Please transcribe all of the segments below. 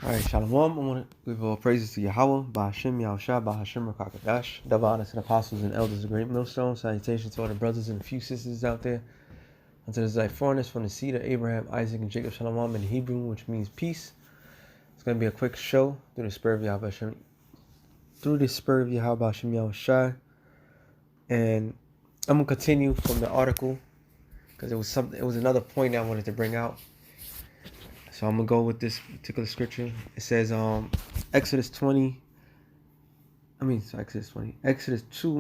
All right, Shalom. I want to give all praises to Yahweh, Ba'ashem, Yahushua, Ba'ashem, Rakakadash. Double honor to the apostles and elders of Great Millstone. Salutations to all the brothers and a few sisters out there. Unto the Zyphornis from the seed of Abraham, Isaac, and Jacob, Shalom in Hebrew, which means peace. It's going to be a quick show through the spirit of Yahweh Hashem, Yahushua. And I'm going to continue from the article because it was another point I wanted to bring out. So I'm going to go with this particular scripture. It says Exodus 2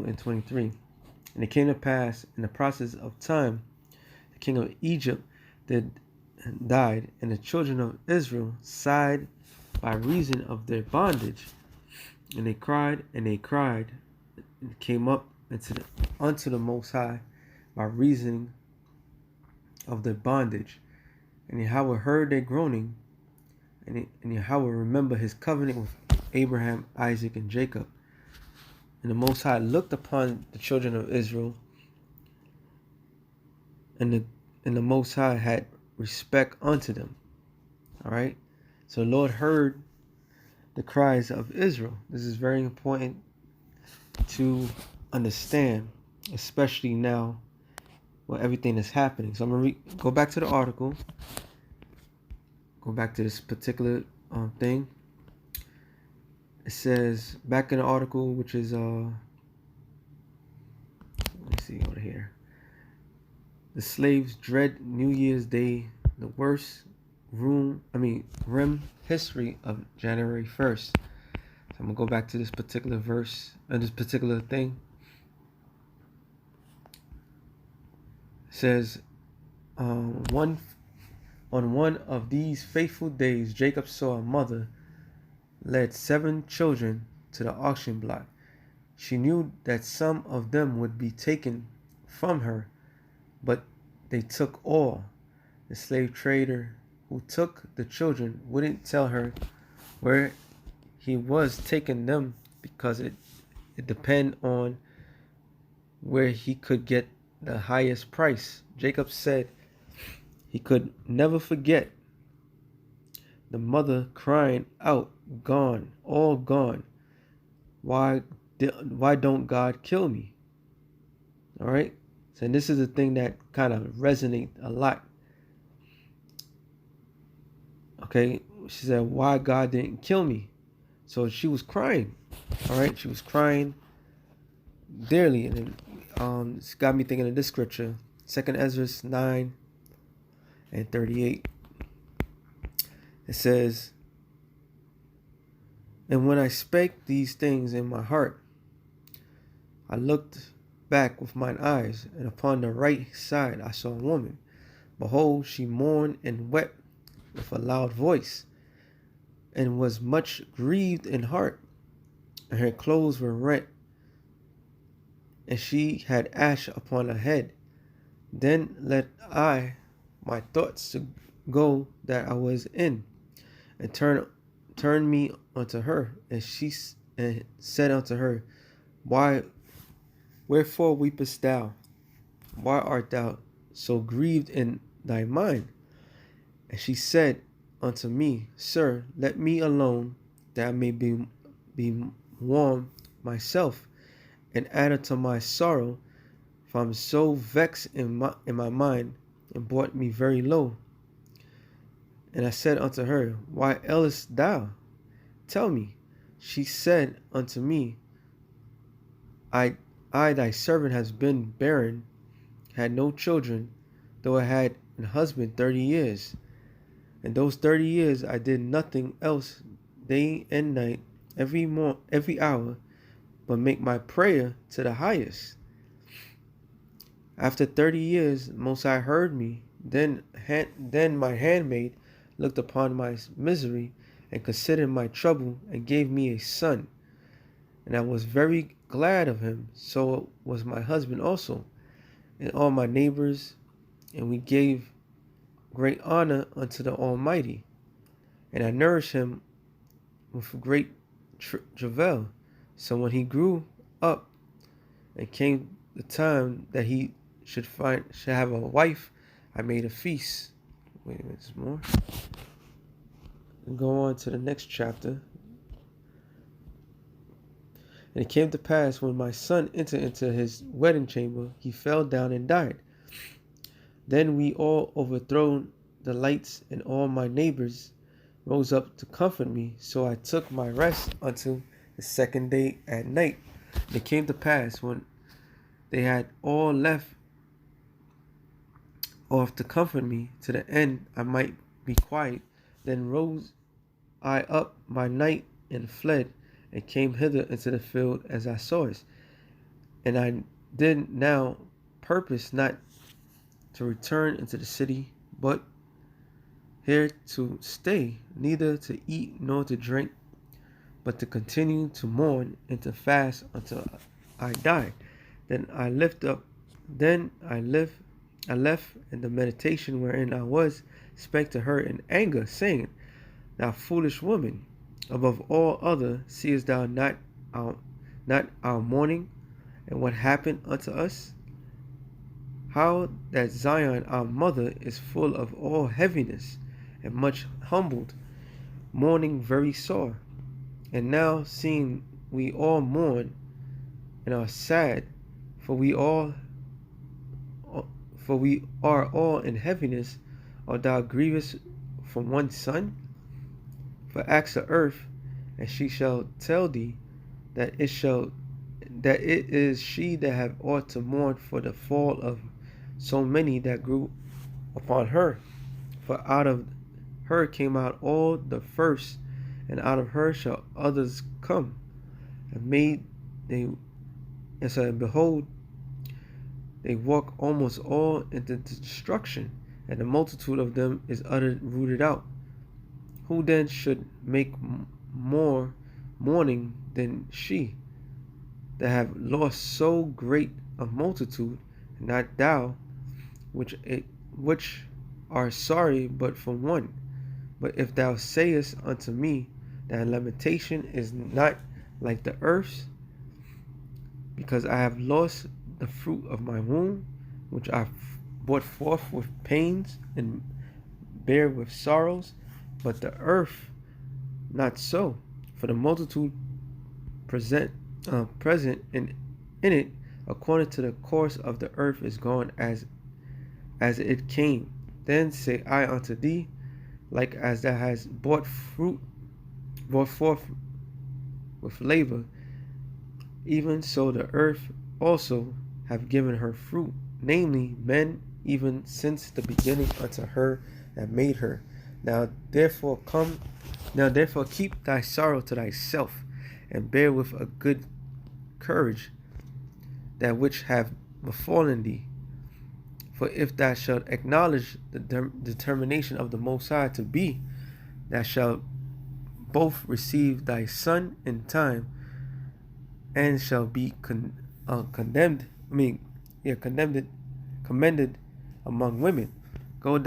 and 23. And it came to pass in the process of time, the king of Egypt died, and the children of Israel sighed by reason of their bondage. And they cried, and came up unto the Most High by reason of their bondage. And Yahweh heard their groaning, and Yahweh remembered his covenant with Abraham, Isaac, and Jacob. And the Most High looked upon the children of Israel, and the Most High had respect unto them. All right? So the Lord heard the cries of Israel. This is very important to understand, especially now with everything that's happening. So I'm going to go back to the article. Go back to this particular thing. It says, back in the article, which is, let me see over here. The slaves dread New Year's Day, the worst REM history of January 1st. So I'm going to go back to this particular verse, this particular thing. It says, on one of these faithful days, Jacob saw a mother led 7 children to the auction block. She knew that some of them would be taken from her, but they took all. The slave trader who took the children wouldn't tell her where he was taking them because it depended on where he could get the highest price. Jacob said he could never forget the mother crying out, "Gone, all gone. Why don't God kill me?" All right. So this is the thing that kind of resonates a lot. Okay. She said, "Why God didn't kill me?" So she was crying. All right. She was crying dearly. And it's got me thinking of this scripture, 2 Ezra 9 and 38. It says, "And when I spake these things in my heart, I looked back with mine eyes, and upon the right side I saw a woman. Behold, she mourned and wept with a loud voice, and was much grieved in heart, and her clothes were rent, and she had ash upon her head. Then let I my thoughts to go that I was in, and turn me unto her, and she said unto her, Wherefore weepest thou? Why art thou so grieved in thy mind? And she said unto me, Sir, let me alone, that I may be warm myself, and add unto my sorrow, for I am so vexed in my mind, and brought me very low. And I said unto her, Why ailest thou? Tell me. She said unto me, I thy servant has been barren, had no children, though I had an husband 30 years. And those 30 years I did nothing else day and night, every hour, but make my prayer to the highest. After 30 years, Most High heard me. Then my handmaid looked upon my misery, and considered my trouble, and gave me a son. And I was very glad of him. So was my husband also, and all my neighbors, and we gave great honor unto the Almighty. And I nourished him with great travail. So when he grew up, and came the time that he should have a wife, I made a feast." Wait a minute, more. and go on to the next chapter. And it came to pass, when my son entered into his wedding chamber, he fell down and died. Then we all overthrown the lights, and all my neighbors rose up to comfort me. So I took my rest until the second day at night. And it came to pass, when they had all left off to comfort me, to the end I might be quiet, then rose I up by night and fled, and came hither into the field as I saw it. And I did now purpose not to return into the city, but here to stay, neither to eat nor to drink, but to continue to mourn and to fast until I die. Then I lift up, then I left, and the meditation wherein I was spake to her in anger, saying, Thou foolish woman, above all other seest thou not our mourning, and what happened unto us? How that Zion our mother is full of all heaviness, and much humbled, mourning very sore. And now seeing we all mourn and are sad, for we are all in heaviness, art thou grievous for one son? For ask the earth, and she shall tell thee that it is she that have ought to mourn for the fall of so many that grew upon her. For out of her came out all the first, and out of her shall others come. And behold, they walk almost all into destruction, and the multitude of them is utterly rooted out. Who then should make more mourning than she, that have lost so great a multitude, and not thou, which are sorry but for one? But if thou sayest unto me, that lamentation is not like the earth's, because I have lost the fruit of my womb, which I brought forth with pains and bear with sorrows, but the earth not so, for the multitude present in it, according to the course of the earth, is gone as it came. Then say I unto thee, like as thou hast brought forth with labor, even so the earth also have given her fruit, namely men, even since the beginning unto her that made her. Now therefore keep thy sorrow to thyself, and bear with a good courage that which have befallen thee. For if thou shalt acknowledge the determination of the Most High to be, thou shalt both receive thy son in time, and shall be commended among women. Go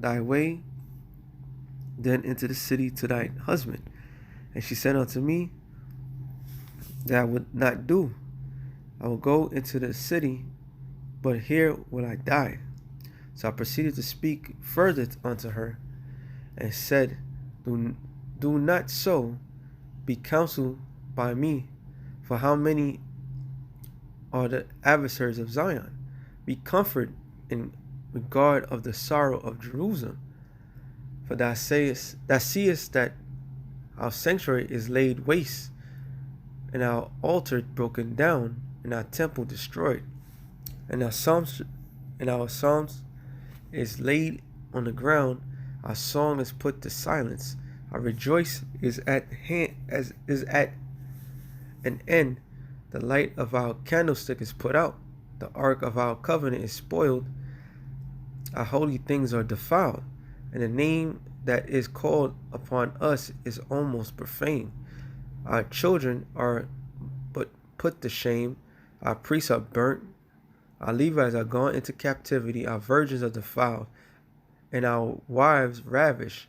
thy way then into the city to thy husband. And she said unto me, that I would not do. I will go into the city, but here will I die. So I proceeded to speak further unto her, and said, Do not so, be counseled by me, for how many are the adversaries of Zion? Be comforted in regard of the sorrow of Jerusalem. For thou seest that our sanctuary is laid waste, and our altar broken down, and our temple destroyed, and our psalms is laid on the ground. Our song is put to silence. Our rejoice is at an end. The light of our candlestick is put out. The ark of our covenant is spoiled. Our holy things are defiled, and the name that is called upon us is almost profane. Our children are but put to shame. Our priests are burnt. Our Levites are gone into captivity. Our virgins are defiled, and our wives ravished.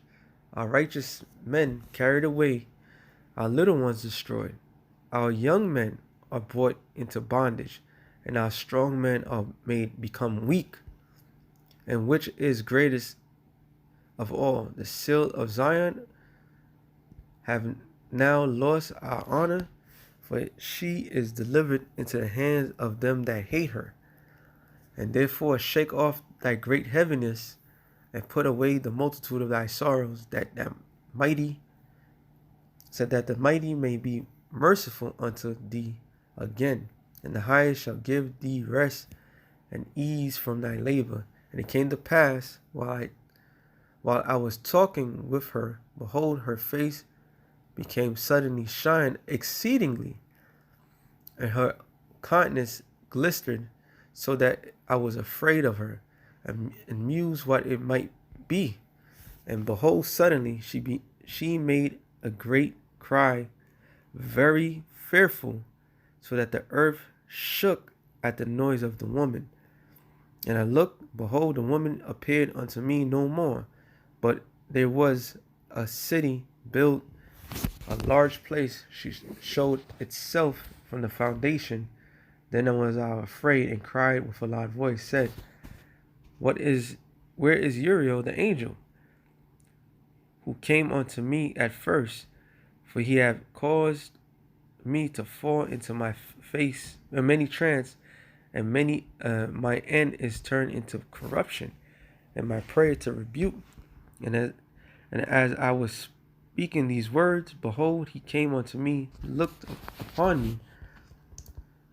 Our righteous men carried away. Our little ones destroyed. Our young men are brought into bondage, and our strong men are made become weak. And which is greatest of all, the seal of Zion, have now lost our honor, for she is delivered into the hands of them that hate her. And therefore shake off thy great heaviness, and put away the multitude of thy sorrows, that the mighty may be merciful unto thee again, and the highest shall give thee rest and ease from thy labor. And it came to pass, while I was talking with her, behold, her face became suddenly shine exceedingly, and her countenance glistered, so that I was afraid of her, and mused what it might be. And behold, suddenly she made a great cry, very fearful, so that the earth shook at the noise of the woman. And I looked, behold, the woman appeared unto me no more, but there was a city built, a large place. She showed itself from the foundation. Then was I afraid, and cried with a loud voice, said, where is Uriel the angel, who came unto me at first? For he hath caused me to fall into my face in many trance, and my end is turned into corruption, and my prayer to rebuke. And as I was speaking these words, behold, he came unto me, looked upon me,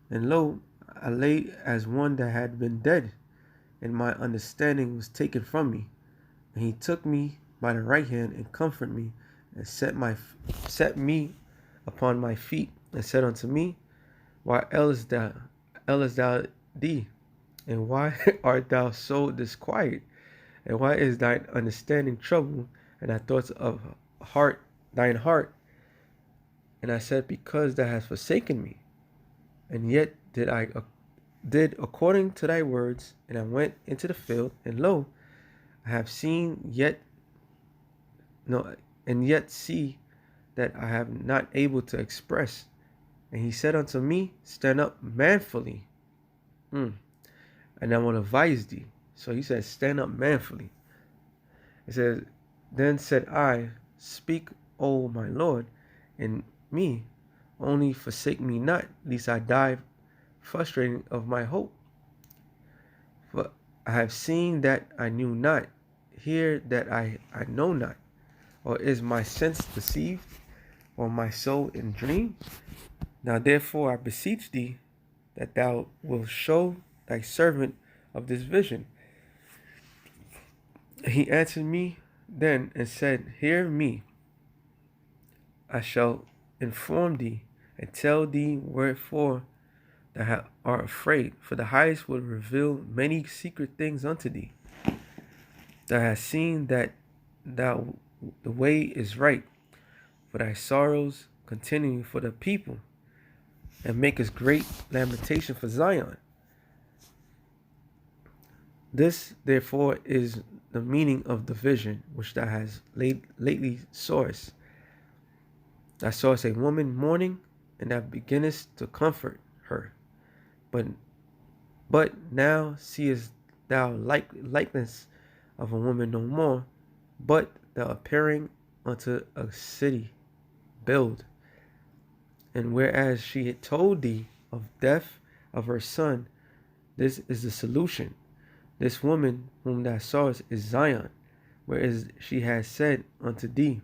and lo, I lay as one that had been dead, and my understanding was taken from me. And he took me by the right hand, and comforted me, and set me upon my feet, and said unto me, why ailest thou thee? And why art thou so disquiet? And why is thine understanding troubled, and thy thoughts of thine heart? And I said, because thou hast forsaken me. And yet did according to thy words, and I went into the field, and lo, I have yet see that I have not able to express. And he said unto me, stand up manfully, and I will advise thee. So he said, stand up manfully. It says, then said I, speak, O my Lord, and me, only forsake me not, lest I die frustrating of my hope. For I have seen that I knew not, hear that I know not. Or is my sense deceived, or my soul in dream? Now therefore I beseech thee, that thou wilt show thy servant of this vision. He answered me then and said, hear me, I shall inform thee, and tell thee wherefore thou art afraid. For the highest will reveal many secret things unto thee. Thou hast seen that the way is right, for thy sorrows continue for the people, and makest great lamentation for Zion. This therefore is the meaning of the vision which thou hast lately sawest. Thou sawest a woman mourning, and thou beginnest to comfort her. But now seest thou likeness of a woman no more, but thou appearing unto a city built. And whereas she had told thee of death of her son, this is the solution. This woman whom thou sawest is Zion, whereas she has said unto thee,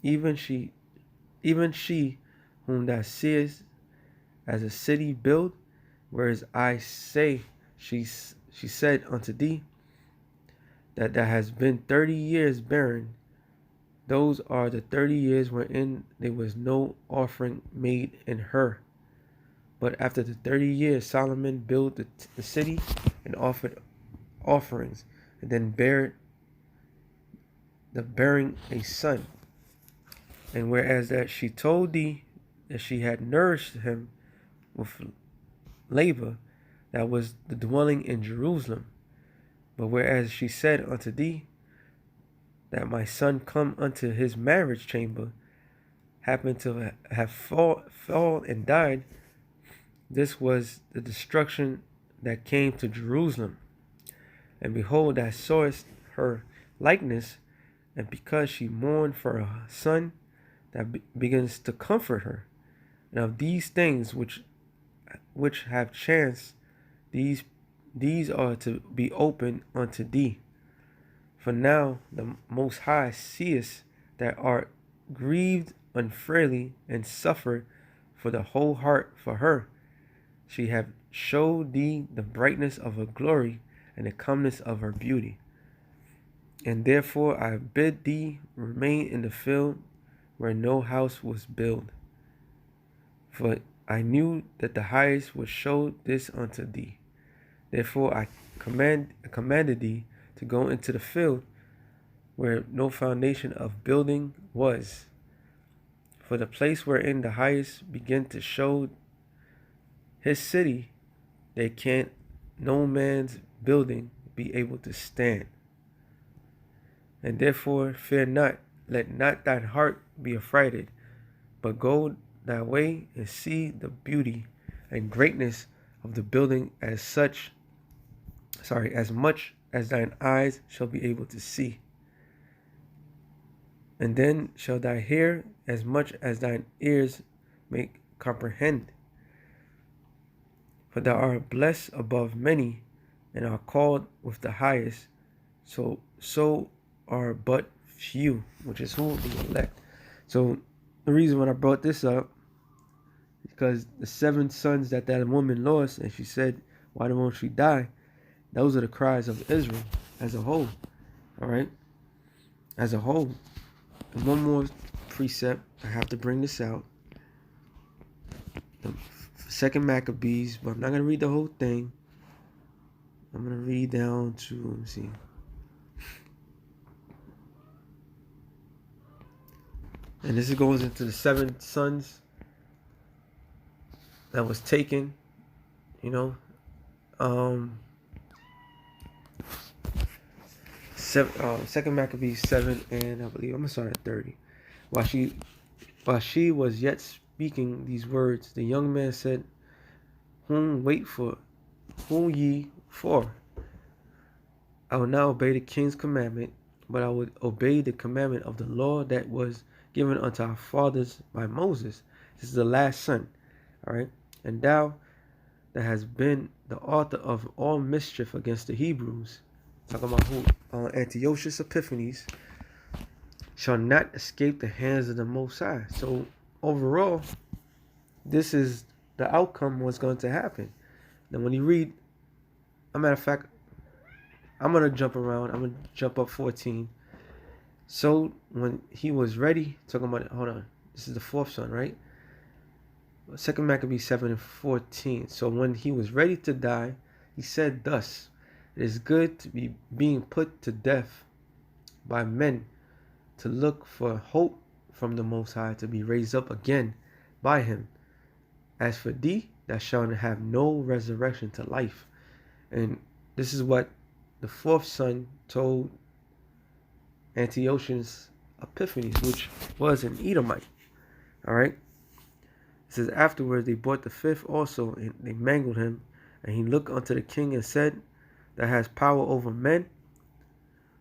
even she whom thou seest as a city built, whereas I say she said unto thee that thou hast been 30 years barren. Those are the 30 years wherein there was no offering made in her. But after the 30 years, Solomon built the city and offered offerings, and then bearing a son. And whereas that she told thee that she had nourished him with labor, that was the dwelling in Jerusalem. But whereas she said unto thee that my son come unto his marriage chamber, happened to have fall and died, this was the destruction that came to Jerusalem. And behold, thou sawest her likeness, and because she mourned for her son, that begins to comfort her. And of these things which have chanced, these are to be opened unto thee. For now the Most High seest that art grieved unfairly, and suffered for the whole heart for her. She have showed thee the brightness of her glory, and the comeliness of her beauty. And therefore I bid thee remain in the field where no house was built. For I knew that the highest would show this unto thee. Therefore I commanded thee to go into the field where no foundation of building was. For the place wherein the highest began to show his city, there can't no man's building be able to stand. And therefore fear not, let not thine heart be affrighted, but go thy way and see the beauty and greatness of the building as much as thine eyes shall be able to see. And then shall thou hear as much as thine ears may comprehend. For thou art blessed above many, and are called with the highest, so are but few, which is who? The elect. So the reason when I brought this up, because the 7 sons that woman lost, and she said, why won't she die? Those are the cries of Israel as a whole. All right? As a whole. And one more precept, I have to bring this out. The 2nd Maccabees, but I'm not going to read the whole thing. I'm going to read down to, let me see. And this goes into the 7 sons that was taken, you know. 2nd Maccabees 7, and I believe I'm gonna start at 30. While she was yet speaking these words, the young man said, Whom ye for? I will now obey the king's commandment, but I would obey the commandment of the law that was given unto our fathers by Moses. This is the last son. All right. And thou that has been the author of all mischief against the Hebrews, talking about who? Antiochus Epiphanes, shall not escape the hands of the Most High. So overall, this is the outcome what's going to happen. Now when you read, as a matter of fact, I'm going to jump around. I'm going to jump up 14. So when he was ready, talking about, hold on, this is the 4th son, right? 2nd Maccabees 7 and 14. So when he was ready to die, he said thus, it is good to be being put to death by men, to look for hope from the Most High, to be raised up again by him. As for thee, thou shalt have no resurrection to life. And this is what the 4th son told Antiochus Epiphanes, which was an Edomite. All right. It says, afterwards they brought the 5th also, and they mangled him. And he looked unto the king and said, Thou hast power over men,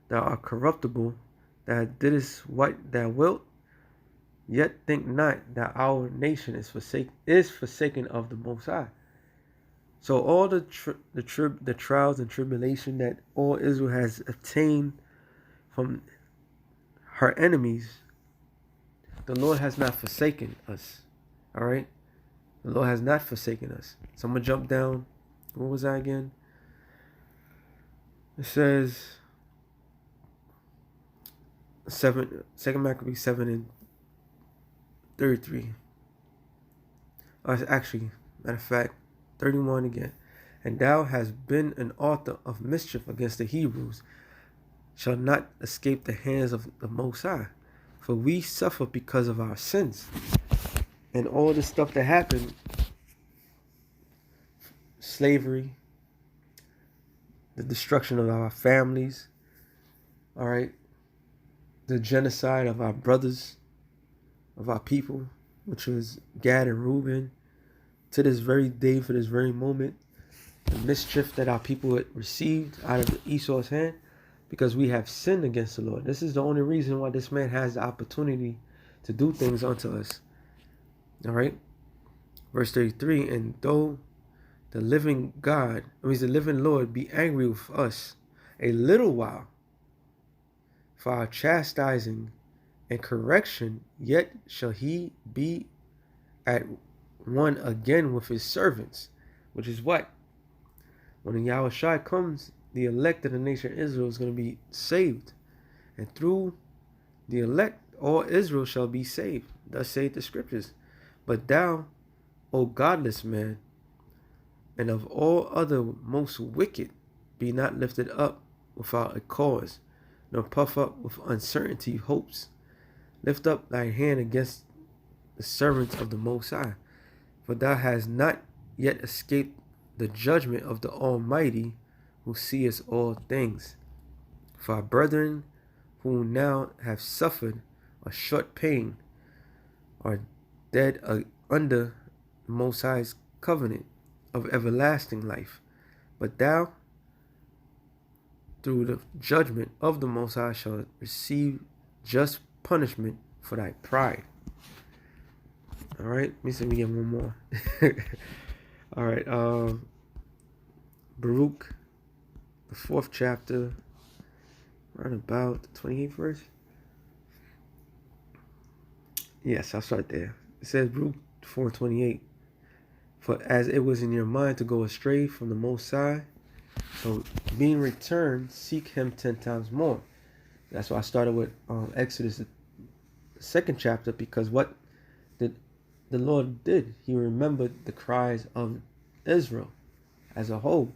thou art corruptible, thou didst what thou wilt, yet think not that our nation is forsaken of the Most High. So all the trials and tribulation that all Israel has obtained from her enemies, the Lord has not forsaken us. All right? The Lord has not forsaken us. So I'm going to jump down. What was that again? It says 2nd Maccabees 7 and 33. Actually, matter of fact, 31 again. And thou hast been an author of mischief against the Hebrews, shall not escape the hands of the Most High. For we suffer because of our sins. And all the stuff that happened, slavery, the destruction of our families, all right, the genocide of our brothers, of our people, which was Gad and Reuben, to this very day, for this very moment, the mischief that our people had received out of Esau's hand, because we have sinned against the Lord. This is the only reason why this man has the opportunity to do things unto us. All right. Verse 33, and though the living God, the living Lord, be angry with us a little while for our chastising and correction, yet shall he be at one again with his servants. Which is what? When Yahushua comes, the elect of the nation of Israel is going to be saved. And through the elect, all Israel shall be saved. Thus saith the scriptures. But thou, O godless man, and of all other most wicked, be not lifted up without a cause, nor puff up with uncertainty hopes. Lift up thy hand against the servants of the Most High, for thou hast not yet escaped the judgment of the Almighty, who seeth all things. For our brethren who now have suffered a short pain are dead under the Most High's covenant of everlasting life. But thou, through the judgment of the Most High, shalt receive just punishment for thy pride. All right, let me see if we get one more. All right, Baruch, the 4th chapter, right about the 28th verse. Yes, I'll start there. It says, Baruch 4:28. For as it was in your mind to go astray from the Most High, so being returned, seek him 10 times more. That's why I started with Exodus, the 2nd chapter, because what did the Lord did? He remembered the cries of Israel as a whole,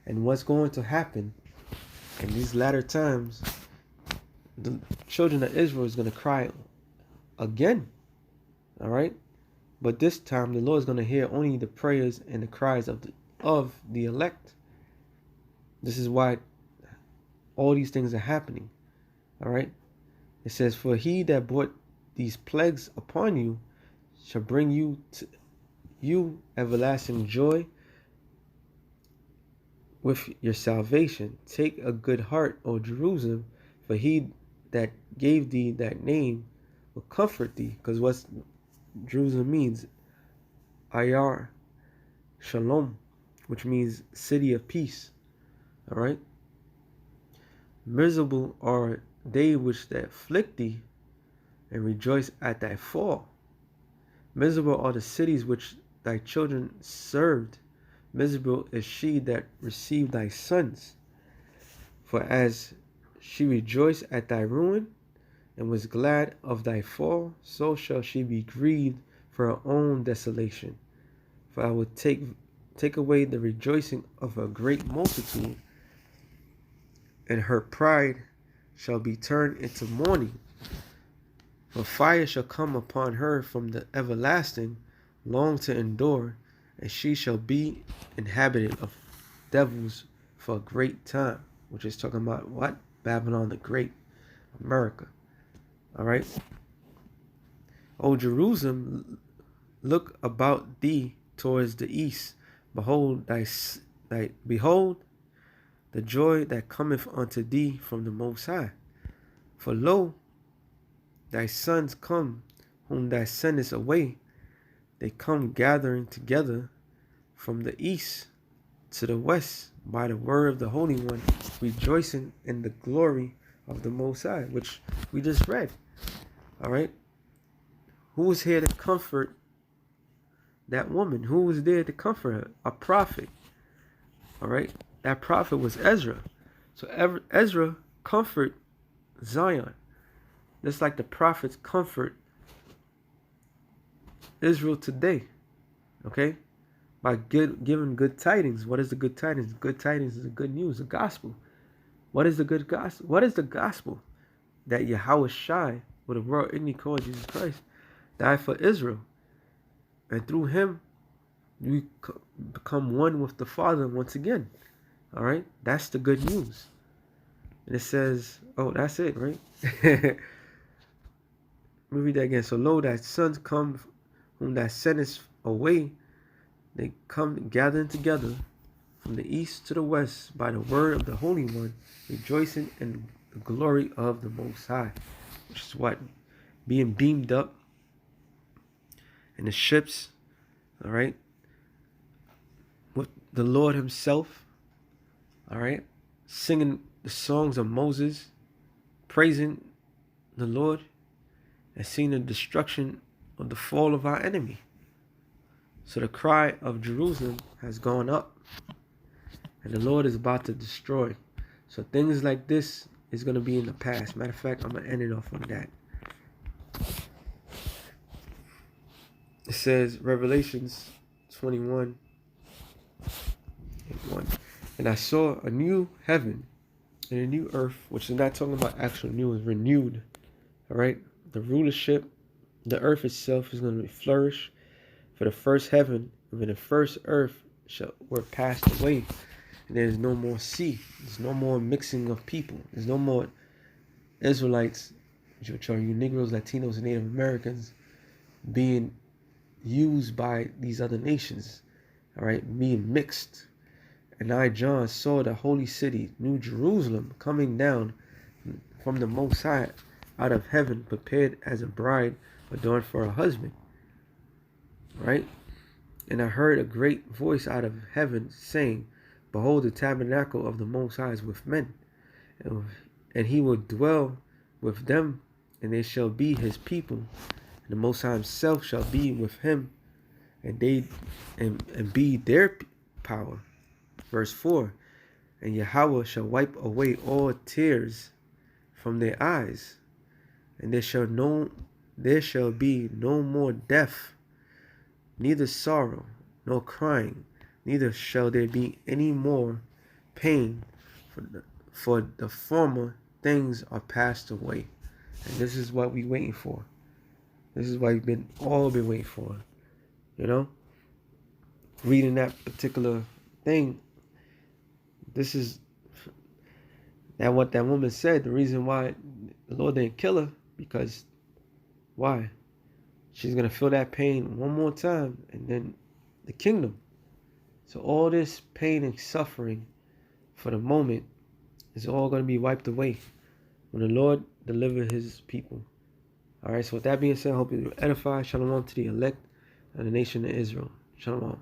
and what's going to happen in these latter times. The children of Israel is going to cry again. All right, but this time the Lord is going to hear only the prayers and the cries of the elect. This is why all these things are happening. All right, it says, for he that brought these plagues upon you shall bring you everlasting joy with your salvation. Take a good heart, O Jerusalem, for he that gave thee that name will comfort thee. Because what Jerusalem means, Ayar Shalom, which means city of peace. All right. Miserable are they which that afflict thee, and rejoice at thy fall. Miserable are the cities which thy children served. Miserable is she that received thy sons. For as she rejoiced at thy ruin, and was glad of thy fall, so shall she be grieved for her own desolation. For I will take away the rejoicing of a great multitude, and her pride shall be turned into mourning. For fire shall come upon her from the everlasting, long to endure, and she shall be inhabited of devils for a great time. Which is talking about what? Babylon the Great, America. All right. O Jerusalem, look about thee towards the east. Behold behold the joy that cometh unto thee from the Most High. For lo, thy sons come, whom thou sendest away. They come gathering together from the east to the west by the word of the Holy One, rejoicing in the glory of the Most High, which we just read. All right. Who was here to comfort that woman? Who was there to comfort her? A prophet. All right. That prophet was Ezra. So Ezra comfort Zion, just like the prophets comfort Israel today. Okay, by giving good tidings. What is the good tidings? Good tidings is the good news, the gospel. What is the good gospel? What is the gospel? That Yahushua, with the world in called Jesus Christ, died for Israel, and through him we become one with the Father once again. All right, that's the good news. And it says, oh, that's it, right? Let me read that again. So lo, thy sons come, whom thou sendest away, they come gathering together from the east to the west by the word of the Holy One, rejoicing in the glory of the Most High. Which is what? Being beamed up in the ships, all right, with the Lord himself, all right, singing the songs of Moses, praising the Lord, and seeing the destruction of the fall of our enemy. So the cry of Jerusalem has gone up, and the Lord is about to destroy. So things like this is going to be in the past. Matter of fact, I'm going to end it off on that. It says, Revelations 21:1. And I saw a new heaven and a new earth, which is not talking about actual new, is renewed. All right? The rulership, the earth itself is going to flourish. For the first heaven and the first earth were passed away. And there's no more sea. There's no more mixing of people. There's no more Israelites, which are you Negroes, Latinos, and Native Americans, being used by these other nations, all right, being mixed. And I, John, saw the holy city, New Jerusalem, coming down from the Most High out of heaven, prepared as a bride adorned for her husband, right? And I heard a great voice out of heaven saying, Behold, the tabernacle of the Most High is with men, and he will dwell with them, and they shall be his people. The Most High himself shall be with him, and be their power. Verse 4, and Yahweh shall wipe away all tears from their eyes, and there shall be no more death, neither sorrow, nor crying, neither shall there be any more pain, for the former things are passed away. And this is what we're waiting for. This is what we've all been waiting for. You know? Reading that particular thing, this is what that woman said. The reason why the Lord didn't kill her, because why? She's going to feel that pain one more time, and then the kingdom. So all this pain and suffering for the moment is all going to be wiped away when the Lord delivers his people. All right, so with that being said, I hope you edify. Shalom to the elect and the nation of Israel. Shalom.